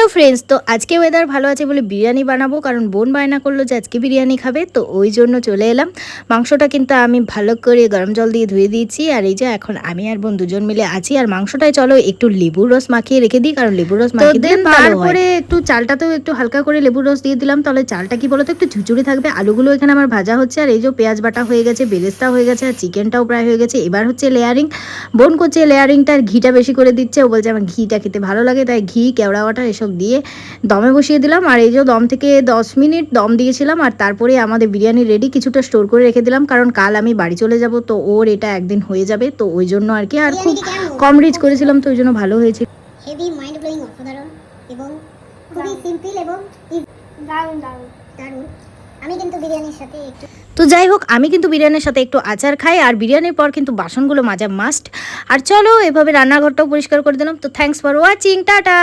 Hello friends, তো আজকে weather ভালো আছে বলে বিরিয়ানি বানাবো, কারণ বোন বায়না করলো যে আজকে বিরিয়ানি খাবে, তো ওই জন্য চলে এলাম। মাংসটা কিন্তু আমি ভালো করে গরম জল দিয়ে ধুয়ে দিয়েছি, আর এই যে এখন আমি আর বোন দুজন মিলে আছি। আর মাংসটায় চলো একটু লেবুর রস মাখিয়ে রেখে দিই, কারণ লেবুর রস মাখিয়ে দিলে তারপরে একটু চালটাতেও একটু হালকা করে লেবুর রস দিয়ে দিলাম, তাহলে চালটা কি বলতো একটু ঝুরঝুরে থাকবে। আলুগুলো এখানে আমার ভাজা হচ্ছে, আর এই যে পেঁয়াজ বাটা হয়ে গেছে, বেরেস্তা হয়ে গেছে, আর চিকেনটাও প্রায় হয়ে গেছে। এবার হচ্ছে লেয়ারিং। বোন করছে লেয়ারিংটা, আর ঘিটা বেশি করে দিচ্ছে। ও বলছে আমার ঘিটা খেতে ভালো লাগে, তাই ঘি, কেওড়া বাটা এসব দিয়ে দমে বসিয়ে দিলাম। আর এই যে দম থেকে 10 মিনিট দম দিয়েছিলাম, আর তারপরে আমাদের বিরিয়ানি রেডি। কিছুটা স্টোর করে রেখে দিলাম, কারণ কাল আমি বাড়ি চলে যাব, তো ওর এটা একদিন হয়ে যাবে, তো ওই জন্য আর কি। আর খুব কম রিচ করেছিলাম, তো ওই জন্য ভালো হয়েছে। হেভি মাইন্ড ব্লোয়িং, অসাধারণ এবং খুবই সিম্পল এবং দারুণ দারুণ দারুণ। আমি কিন্তু বিরিয়ানির সাথে একটু তো যাই হোক, আমি কিন্তু বিরিয়ানির সাথে একটু আচার খাই, আর বিরিয়ানির পর কিন্তু বাসনগুলো মাজা মাস্ট। আর চলো এভাবে রান্নাঘরটাও পরিষ্কার করে দিলাম। তো থ্যাঙ্কস ফর ওয়াচিং, টাটা।